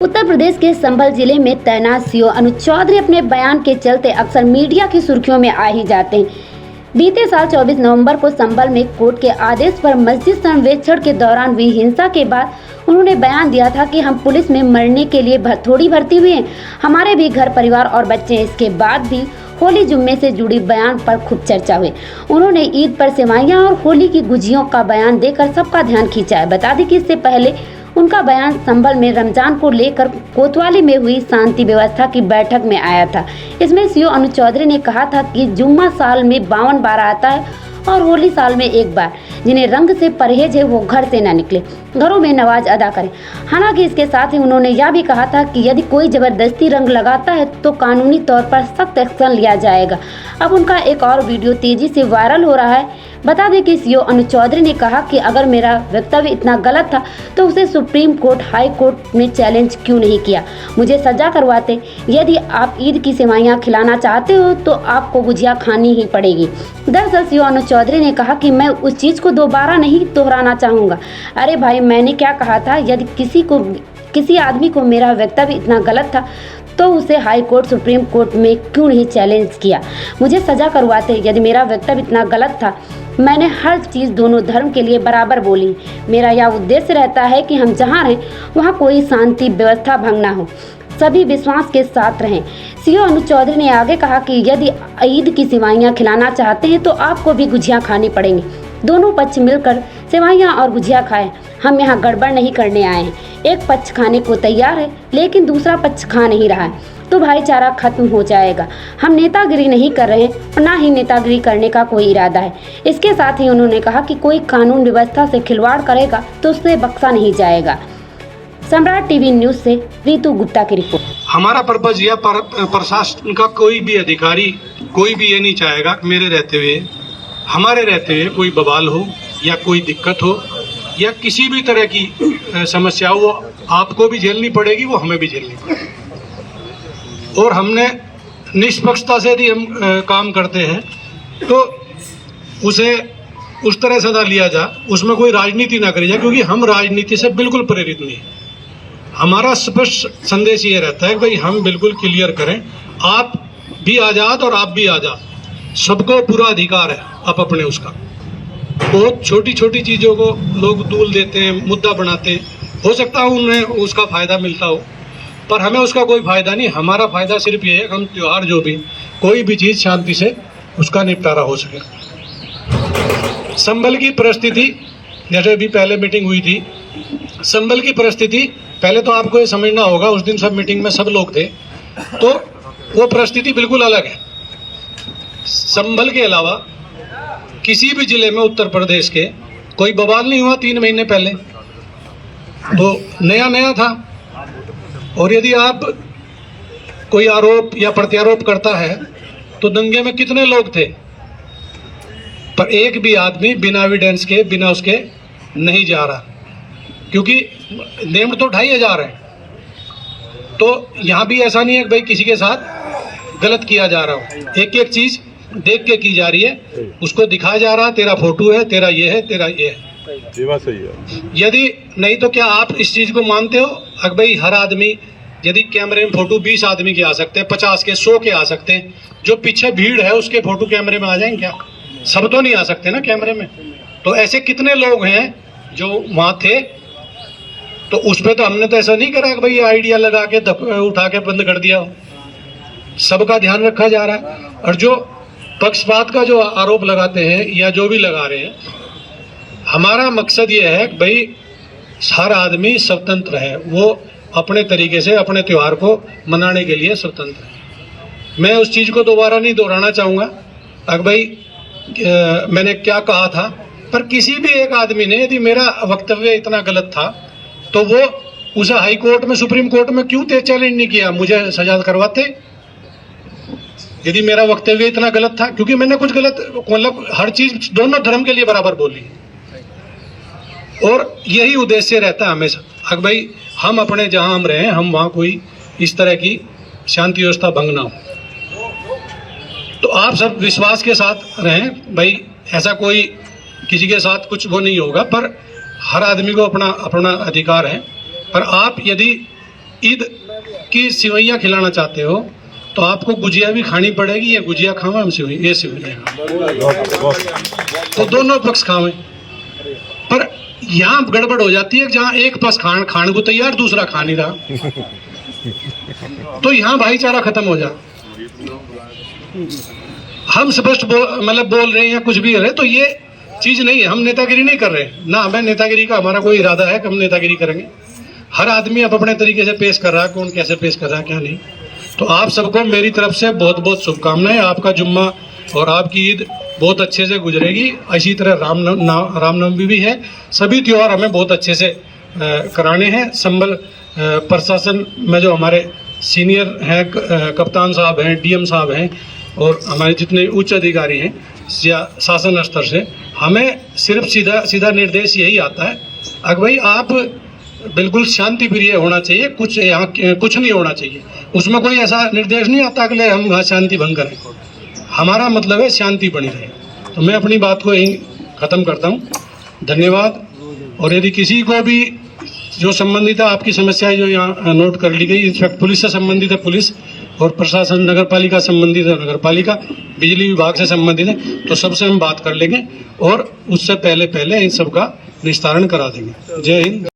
उत्तर प्रदेश के संभल जिले में तैनात सीओ अनुज चौधरी अपने बयान के चलते अक्सर मीडिया की सुर्खियों में आ ही जाते हैं। बीते साल 24 नवंबर को संभल में कोर्ट के आदेश पर मस्जिद सर्वेक्षण के दौरान हुई हिंसा के बाद उन्होंने बयान दिया था कि हम पुलिस में मरने के लिए थोड़ी भर्ती हुए हैं, हमारे भी घर परिवार और बच्चे हैं। इसके बाद भी होली जुम्मे से जुड़ी बयान पर खूब चर्चा हुई। उन्होंने ईद पर सेवइयां और होली की गुजियों का बयान देकर सबका ध्यान खींचा है। बता दें कि इससे पहले उनका बयान संभल में रमजान को लेकर कोतवाली में हुई शांति व्यवस्था की बैठक में आया था। इसमें सीओ अनुज चौधरी ने कहा था कि जुम्मा साल में 52 बार आता है और होली साल में एक बार। जिन्हें रंग से परहेज है वो घर से न निकले, घरों में नमाज अदा करें। हालांकि इसके साथ ही उन्होंने यह भी कहा था कि यदि कोई जबरदस्ती रंग लगाता है तो कानूनी तौर पर सख्त एक्शन लिया जाएगा। अब उनका एक और वीडियो तेजी से वायरल हो रहा है। बता दें कि सीओ अनुज चौधरी ने कहा कि अगर मेरा वक्तव्य इतना गलत था तो उसे सुप्रीम कोर्ट, हाई कोर्ट में चैलेंज क्यों नहीं किया, मुझे सजा करवाते। यदि आप ईद की सेवइयां खिलाना चाहते हो तो आपको गुजिया खानी ही पड़ेगी। दरअसल सीओ अनुज चौधरी ने कहा कि मैं उस चीज़ को दोबारा नहीं दोहराना चाहूँगा। अरे भाई, मैंने क्या कहा था? यदि किसी आदमी को मेरा वक्तव्य इतना गलत था तो उसे हाई कोर्ट, सुप्रीम कोर्ट में क्यों नहीं चैलेंज किया, मुझे सजा करवाते। यदि मेरा वक्तव्य इतना गलत था, मैंने हर चीज़ दोनों धर्म के लिए बराबर बोली। मेरा यह उद्देश्य रहता है कि हम जहाँ रहें वहाँ कोई शांति व्यवस्था भंग ना हो, सभी विश्वास के साथ रहें। सीओ अनुज चौधरी ने आगे कहा कि यदि ईद की सेवइयां खिलाना चाहते हैं तो आपको भी गुजिया खानी पड़ेंगी। दोनों पक्ष मिलकर सेवइयां और गुजिया खाएं। हम यहाँ गड़बड़ नहीं करने आए हैं। एक पक्ष खाने को तैयार है लेकिन दूसरा पक्ष खा नहीं रहा है तो भाईचारा खत्म हो जाएगा। हम नेतागिरी नहीं कर रहे हैं और ना ही नेतागिरी करने का कोई इरादा है। इसके साथ ही उन्होंने कहा कि कोई कानून व्यवस्था से खिलवाड़ करेगा तो उससे बख्शा नहीं जाएगा। सम्राट टीवी न्यूज से रीतू गुप्ता की रिपोर्ट। हमारा पर्पज यह प्रशासन का कोई भी अधिकारी, कोई भी ये नहीं चाहेगा कि मेरे रहते हुए, हमारे रहते हुए कोई बवाल हो या कोई दिक्कत हो या किसी भी तरह की समस्या हो, वो आपको भी झेलनी पड़ेगी, वो हमें भी झेलनी पड़ेगी। और हमने निष्पक्षता से यदि हम काम करते हैं तो उसे उस तरह सजा लिया जा, उसमें कोई राजनीति ना करी जाए, क्योंकि हम राजनीति से बिल्कुल प्रेरित नहीं। हमारा स्पष्ट संदेश ये रहता है कि भाई हम बिल्कुल क्लियर करें, आप भी आज़ाद और आप भी आज़ाद, सबको पूरा अधिकार है आप अपने उसका। बहुत छोटी छोटी चीज़ों को लोग दूल देते हैं, मुद्दा बनाते हैं। हो सकता है उन्हें उसका फ़ायदा मिलता हो, पर हमें उसका कोई फ़ायदा नहीं। हमारा फ़ायदा सिर्फ ये है कि हम त्यौहार जो भी, कोई भी चीज़ शांति से उसका निपटारा हो सके। संभल की परिस्थिति, जैसे अभी पहले मीटिंग हुई थी, संभल की परिस्थिति पहले तो आपको ये समझना होगा, उस दिन सब मीटिंग में सब लोग थे, तो वो परिस्थिति बिल्कुल अलग है। संभल के अलावा किसी भी जिले में उत्तर प्रदेश के कोई बवाल नहीं हुआ 3 महीने पहले, तो नया था। और यदि आप कोई आरोप या प्रत्यारोप करता है तो दंगे में कितने लोग थे, पर एक भी आदमी बिना एविडेंस के, बिना उसके नहीं जा रहा, क्योंकि नेम्ड तो 2500 है। तो यहाँ भी ऐसा नहीं है कि भाई किसी के साथ गलत किया जा रहा हो। एक एक चीज़ देख के की जा रही है, उसको दिखाया जा रहा है, तेरा फोटो है, तेरा ये है, तेरा ये है। ये बात सही है। यदि नहीं तो क्या आप इस चीज़ को मानते हो कि भाई हर आदमी, यदि कैमरे में फोटो 20 आदमी के आ सकते हैं, 50 के, 100 के आ सकते हैं, जो पीछे भीड़ है उसके फोटो कैमरे में आ जाएंगे क्या? सब तो नहीं आ सकते ना कैमरे में। तो ऐसे कितने लोग हैं जो वहाँ थे, तो उस पर तो हमने तो ऐसा नहीं करा कि भाई आइडिया लगा के उठा के बंद कर दिया हो। सबका ध्यान रखा जा रहा है। और जो पक्षपात का जो आरोप लगाते हैं या जो भी लगा रहे हैं, हमारा मकसद ये है कि भाई हर आदमी स्वतंत्र है, वो अपने तरीके से अपने त्यौहार को मनाने के लिए स्वतंत्र है। मैं उस चीज़ को दोबारा नहीं दोहराना चाहूँगा कि भाई मैंने क्या कहा था, पर किसी भी एक आदमी ने यदि मेरा वक्तव्य इतना गलत था तो वो उसे हाई कोर्ट में, सुप्रीम कोर्ट में क्यों चैलेंज नहीं किया, मुझे सजा करवाते। यदि मेरा वक्तव्य इतना गलत था, क्योंकि मैंने कुछ गलत, मतलब हर चीज़ दोनों धर्म के लिए बराबर बोली, और यही उद्देश्य रहता है हमेशा कि भाई हम अपने जहां हम रहें, हम वहां कोई इस तरह की शांति व्यवस्था भंग ना हो। तो आप सब विश्वास के साथ रहें भाई, ऐसा कोई किसी के साथ कुछ वो नहीं होगा, पर हर आदमी को अपना अपना अधिकार है। पर आप यदि ईद की सिवैयाँ खिलाना चाहते हो तो आपको गुजिया भी खानी पड़ेगी, ये गुजिया खावा हम सिवई ये सिवैया, तो दोनों पक्ष खावें। पर यहाँ गड़बड़ हो जाती है जहाँ एक पक्ष खाने को तैयार, दूसरा खा नहीं रहा, तो यहाँ भाईचारा खत्म हो जा। हम स्पष्ट बोल रहे हैं या कुछ भी कर रहे हैं, तो ये चीज नहीं है। हम नेतागिरी नहीं कर रहे ना, हमें नेतागिरी का हमारा कोई इरादा है कि हम नेतागिरी करेंगे। हर आदमी अब अपने तरीके से पेश कर रहा है, कौन कैसे पेश कर रहा है क्या नहीं। तो आप सबको मेरी तरफ से बहुत बहुत शुभकामनाएं। आपका जुम्मा और आपकी ईद बहुत अच्छे से गुजरेगी। इसी तरह रामनवमी भी है। सभी त्योहार हमें बहुत अच्छे से कराने हैं। संबल प्रशासन में जो हमारे सीनियर हैं, कप्तान साहब हैं, डीएम साहब हैं और हमारे जितने उच्च अधिकारी हैं या शासन स्तर से, हमें सिर्फ सीधा निर्देश यही आता है अगर भाई आप बिल्कुल शांति प्रिय होना चाहिए, कुछ यहाँ कुछ नहीं होना चाहिए। उसमें कोई ऐसा निर्देश नहीं आता कि हम वहाँ शांति भंग करें। हमारा मतलब है शांति बनी रहे। तो मैं अपनी बात को यहीं ख़त्म करता हूँ। धन्यवाद। और यदि किसी को भी जो संबंधित है, आपकी समस्या जो यहाँ नोट कर ली गई, इनफैक्ट पुलिस से संबंधित है पुलिस, और प्रशासन नगर पालिका संबंधित है नगर पालिका, बिजली विभाग से संबंधित है, तो सबसे हम बात कर लेंगे और उससे पहले इन सब का निस्तारण करा देंगे। जय हिंद।